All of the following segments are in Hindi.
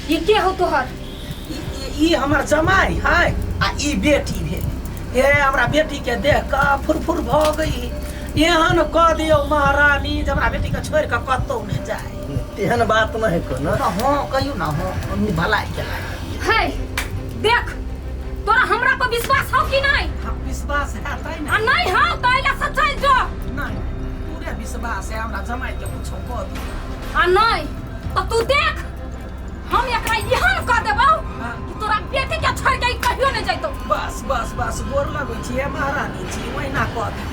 ये के हो तोहर? ई हमर जमाई है आ ई बेटी भेल। हे हमरा बेटी के देख का फुरफुर भ गई। एहन कह दियो महारानी जे हमरा बेटी के छोड़ के कतौ नहीं जाए। एहन बात नहीं को ना। हां कहियो ना हां भलाई केला। है देख तोरा हमरा पर विश्वास हो कि नहीं? हां विश्वास है तै आ नहीं हो तो एला सच्चाई जो। नहीं पूरे विश्वास है हमरा जमाई के कुछो कह दी। आ नहीं तो तू देख हम एकरा एहन कह देबौ कि तोरा बेटी के छोड़ के कहियो नहीं जइतो। बस बस बस गोर लगै छी महारानी छी ओहिना कह दी।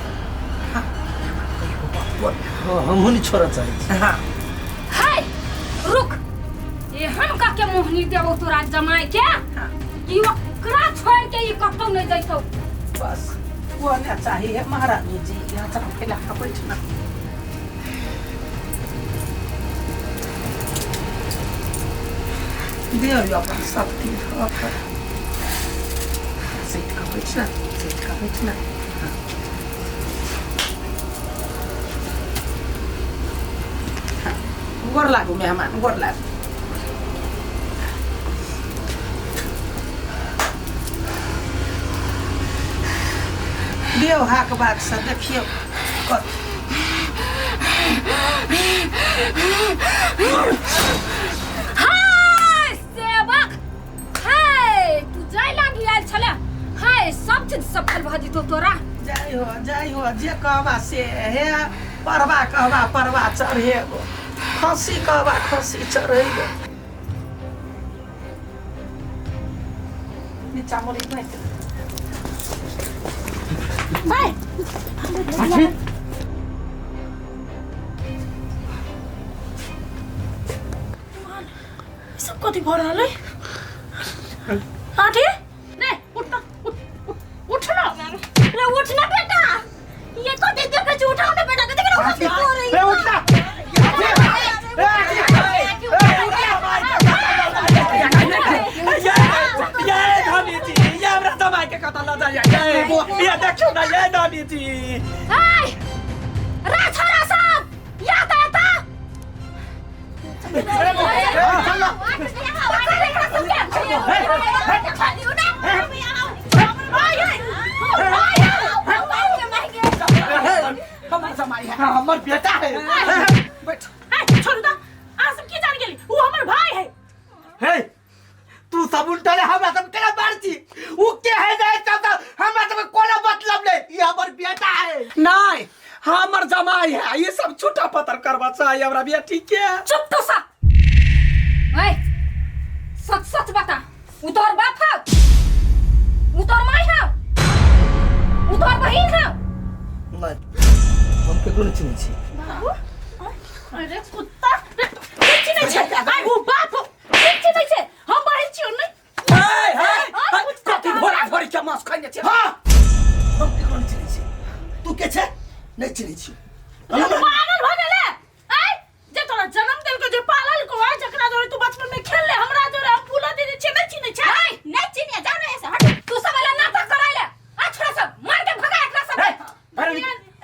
हम नहीं छोड़ा चाहिए। हां है रुक एहन का के मोहनी देबो तोरा जमाई के कि ओकरा छोड़ के ई कतौ नहीं जइतो। बस वो ना चाहिए महारानी जी। यहाँ चल खेला का बैठना। दियो यो अपन शक्ति अपन सीट का बैठना सीट का बैठना। गोर लागू मेहमान गोर लागू। दियो हाक बात से देखियो कत हाय सेवक हाय तू जाय लागी आल छले। हाय सब चीज सफल भ जितो तोरा। जय हो जे कहबा से हे परवा कहबा परवा चढ़ेगो खसी कहबा खसी चढ़ेगो। नीचा मोरी बैठ सब कति भर हालै आठी ने उठ ना उठ ना रे उठ ना बेटा ये कति देख के उठाओ ना बेटा देख ना ए उठ ना। ये धानी जी ये हमरा दमाई के कतल ल जाय ये देखो ना ये धानी जी। हाय रा छोरा सब या ता हमर जमाई है हमर बेटा है। बैठ छोड़ दा आ सब की जान गेली वो हमर भाई है। हे तू सब उल्टा ले हमरा सब केना मारती उ के है जाय त हमरा सब कोनो मतलब नहीं। ये हमर बेटा है। नहीं हमर जमाई है ये सब छूटा पतर करवा चाहिए हमरा बेटी के। चुप तो सा ओए सच सच बता उ तोर बाप है उ तोर माई है उ तोर बहिन है? नहीं हम केकरो नहीं चिन्है छी। अरे कुत्ता कुछ नहीं छै भाई वो बाप कुछ नहीं छै हम बहिन छियो नहीं। हे कति घोड़ा घोड़ी के मांस खाइने छै। हां हम केकरो नहीं चिन्है छी। तू के छै नहीं चिन्है छी। पागल भ गेले आई जे तोरा जन्म देल के जे पालल को है जकरा जोरे तू बचपन में खेल ले हमरा जोरे हम फूला दे छै नहीं चिन्है छै। नहीं चिन्हे जाने ऐसे हट तू सब वाला नाटक कराइले आ छोरा सब मार के भगा एकरा सब।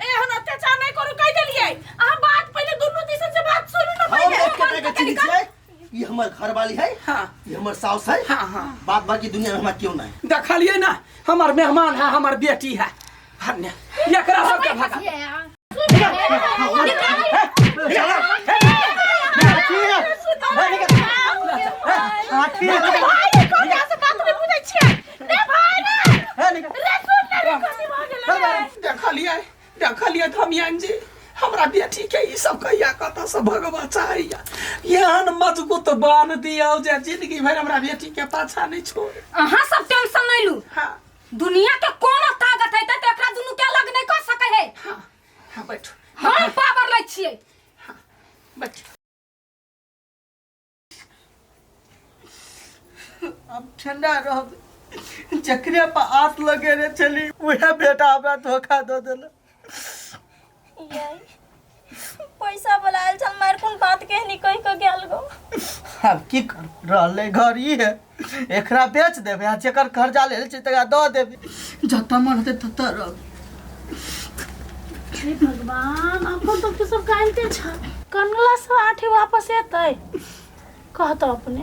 एहन अत्याचार नहीं करू कह देलिए आ बात पहले दोनों दिशा से बात सुनू ना हम पहले। एक के चिन्है छी। ये हमर घरवाली है। हां ये हमर सास है। हां बात बाकी दुनिया में हमरा क्यों नहीं। देखलिए ना हमर मेहमान है हमर बेटी है हन्ने एकरा सब के भगा। देखलिए धमियान जी हमरा बेटी के ई सब कहिया कत से भगवा चाहिए। एहन मजबूत बांध दियो जे जिंदगी भर हमरा बेटी के पाछा नहीं छोड़े। अहां सब टेंशन नहीं लू। हां दुनिया के कोनो ताकत है त एकरा दुनु के अलग नहीं कर सके है। हां हां बैठ हम पावर लै छियै। बैठ अब ठंडा रह जकरे पर आस लगे रे चली वह बेटा हमरा धोखा दे देला। पैसा बोलायल छल मार कोन बात कहनी कह के गेल गो। अब की कर रहले घर ही है एकरा बेच देबे आ जेकर कर्जा लेल छै तकरा द देबे जत्ता मन होते तत्ता रह। हे भगवान अपन तो सब कालते छ कनला से आठे वापस एतै कहत अपने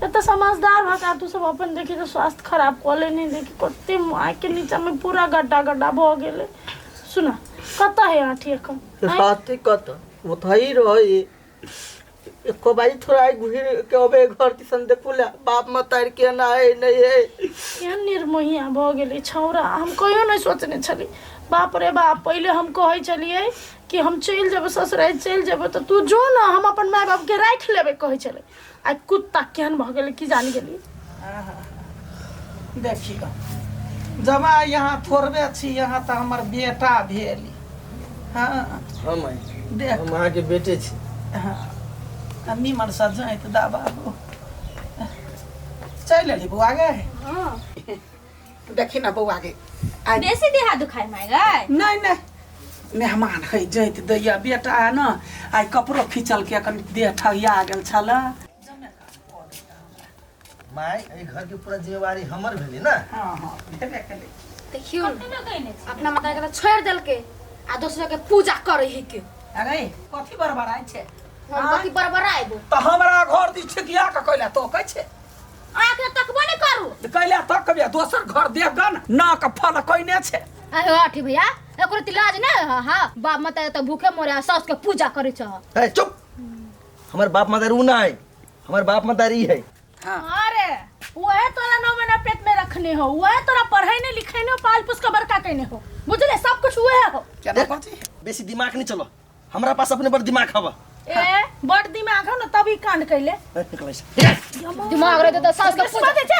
ये तो समझदार भका तू सब अपन देखी तो स्वास्थ्य खराब कले नहीं देखी कते माय के नीचे में पूरा गड्ढा गड्ढा भ गेले सुना कत है आठी एखन साथी कत उठाई रही एको बाई थोड़ा घुर के अबे घर तिसन देखुला बाप मतार के ना है नहीं है क्या निर्मोहिया भ गेले छौरा हम कहियो नहीं सोचने छली बाप रे बाप पहले हम कहै छलिए कि हम चल जेब ससुराल चल जेब तो तू जो ना हम अपन माय बाप के राख लेबे कहै छले आ कुत्ता केहन भ गेले की जान गेली देखियो जमा यहाँ थोड़बे छी यहाँ तो हमर बेटा भेली हाँ हम देख हम अहाँ के बेटे छी हाँ निमन सा जाइत दा बाबू चल ली बउआ गे देखी ना बउआ गे बेसी देहा दुखाई माय गए नहीं नहीं मेहमान है जाइत दैया बेटा है ना आई कपड़ो खींचल के कन देह ठगिया गेल छल माय ए घर के पूरा जिम्मेवारी हमर भेली ना हाँ हाँ भेबे केलै देखियो अपना माता के छोड़ देल के आ दूसरे के पूजा करे है के अरे कथी बरबराय छै हम कथी बराबर आइबो तो हमरा घर दी छिकिया के कहले तो कहै छै आके तकबो नहीं करू कहले तो कबे दोसर घर देख गन ना के फल कइने छै अरे आठी भैया एको तिलाज नहीं हां बाप माता तो भूखे मरे सास के पूजा करे छ ए चुप हमर बाप मदार उ ना है हमर बाप मदार ई है अरे वह तोरा 9 महीना पेट में रखने हो वह तोरा पढ़ाई लिखाई ने पाल पोस के बड़का कहने हो बुझले सब कुछ हुए हो क्या ना कहती बेसी दिमाग नहीं चलो हमरा पास अपने बड़ दिमाग हवा ए बड़ दिमाग हो ना तभी कांड कैले निकल से दिमाग रहे तो सास के पूजा दे जा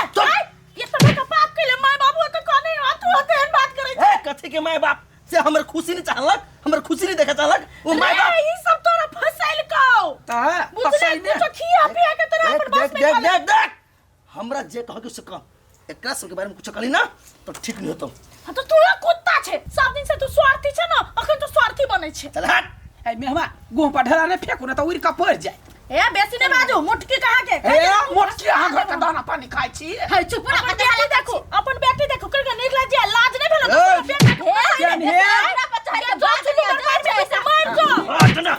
ये सब का पाप कैले माय बाबू के कहने हो तू तेहन बात करे ए कथी के माय बाप से हमर खुशी नहीं चाहलक हमर खुशी नहीं देखा चाहलक वो माय बाप ये सब तोरा फसाइल को ता बुझले तू तो खिया पिया के तोरा अपन बस में देख देख देख हमरा जे कह के से कह एकरा सब के बारे में कुछ कहली ना तो ठीक नहीं होतो हां तो तू कुत्ता छे सब दिन से तू स्वार्थी छे ना अखन तू स्वार्थी बने छे चल हट ए मेहमान गोह पर ढेला ने फेंकू ना तो उड़ का पड़ जाए ए बेसी ने बाजू मुटकी कहां के ए मोटकी हां घर का दाना पानी खाई छी है चुप ना अपन बेटी देखो अपन बेटी देखो करके निकला जे लाज नहीं भेलो बेटा केन हे जो चुप कर मार से मार जो हट ना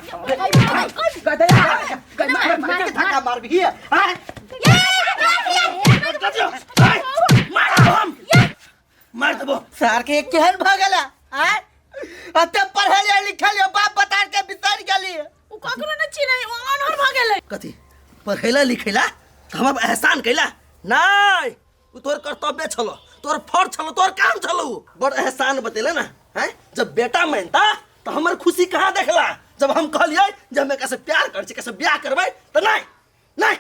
गदया मार के धक्का मार भी है हां मार दबो सर के केहन भागला हैं अते पढ़े लिखे बाप बता के बितार गेली उ ककरो न चिनै ओ अनहर भ गेलै कथी पढ़ेला लिखेला हमर एहसान कैला नहीं उ तोर कर्तव्य छलो तोर फर्ज छलो तोर काम छलो बड़ एहसान बतेले ना हैं जब बेटा मानता तो हमर खुशी कहां देखला जब हम कहलिए जब मैं कैसे प्यार कर छी कैसे ब्याह करबै तो नहीं नहीं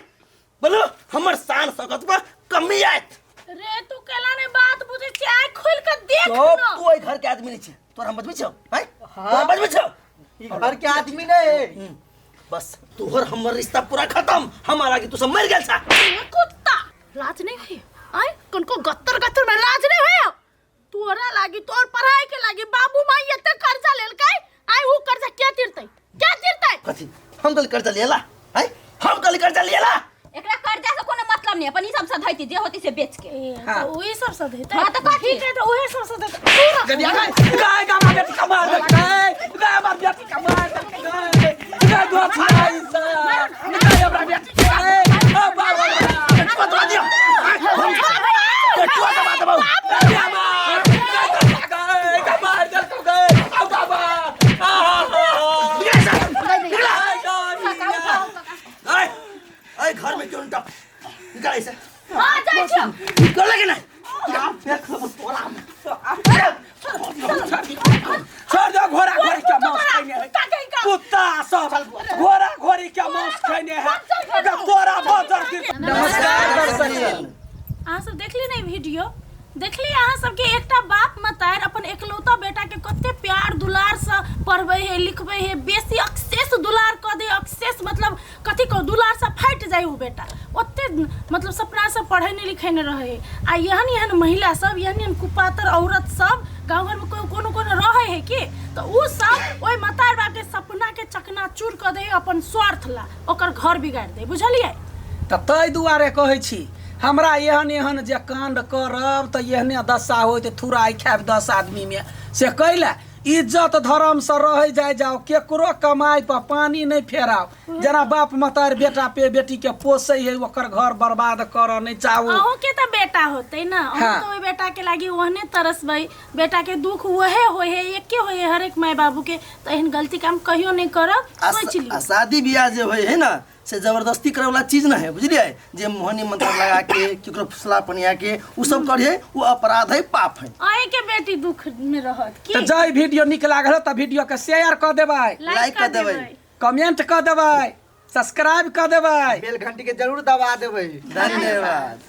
बोलो हमर शान सकत पर कमी आइत रे तू केला ने बात बुझे छी आँख खोल के देख तो ना तू ओइ घर के आदमी नहीं छे तोर हम बजबै छौ हैं तोर बजबै छौ घर के आदमी नहीं बस तोहर हमर रिश्ता पूरा खत्म हमारा की तू सब मर गेल छा कुत्ता लाज नहीं होई आय कनको गत्तर गत्तर में लाज नहीं होय तोरा लागी तोर पढ़ाई के लागी बाबू माई एते कर्जा लेल काय आय उ कर्जा के तीरतै कथी हम कल कर्जा लेला हैं हम कल कर्जा लेला एकरा कर्जा से कोनो मतलब नहीं अपन ई सब से धैती जे होती से बेच के तो ओही सब से देतै हां तो कथी ठीक है तो ओही सब से देतै गदिया गाय गाय बेटी कमाल गाय गाय बाप बेटी कमाल गाय दो छाई सा गाय हमरा बेटी गाय ओ बाबा पतवा दियो पतवा दबा दबा गाय कमाल जल को गाय ओ बाबा आई घर में क्यों टप निकल ऐसे हां जाय छ निकल लगे ना आप फेंक तोरा छोड़ दो घोड़ा घोड़ी क्या मांस खाने है कुत्ता सब घोड़ा घोड़ी क्या मांस खाने है तोरा बाजार की नमस्कार दर्शक अहाँ सब देखली नहीं वीडियो देखली अहाँ सबके एकटा बाप मतार अपन एकलौता बेटा के कते प्यार दुलार से पढ़बै है लिखबै है बेसी एक्सेस दुलार क दे एक्सेस मतलब कथी को दुलार से फाइट जाय उ बेटा ओते मतलब सपना से पढ़ै नहीं लिखै नहीं रहे आ यहन यहन महिला सब यहन कुपातर औरत सब गांव घर में कोनो कोनो रहे है कि तो उ सब ओइ मतार बाप के सपना के चकनाचूर क दे अपन स्वार्थ ला ओकर घर बिगाड़ दे बुझलियै त तै दुआरे कहै छी हमरा एहन एहन जे कांड करब त एहने दशा होइत थुराई खाब 10 आदमी में से कैला इज्जत धर्म से रह जाए जाओ, केकरो कमाई पर पानी नहीं फेराओ। जना बाप मतार बेटा पे बेटी के पोसे है ओकर घर बर्बाद कर नहीं चाहो। अहू के तो बेटा होते ना, हाँ। तो बेटा के लागी वहने तरसबै, बेटा के दुख वहे होय है, एके होय है हर एक माय बाबू के। तो एहन गलती काम कहियो नहीं करब, सोच ली। शादी ब्याह जो है ना से जबरदस्ती करे वाला चीज ना है, बुझलिए? जे मोहनी मंत्र लगा के केकरो फुसला पनिया के उ सब करिए, वो अपराध है, पाप है। आए के बेटी दुख में रहत की तो जय वीडियो निक लागल त वीडियो के शेयर कर देबै, लाइक कर देबै, कमेंट कर देबै, सब्सक्राइब कर देबै, बेल घंटी के जरूर दबा देबै। धन्यवाद।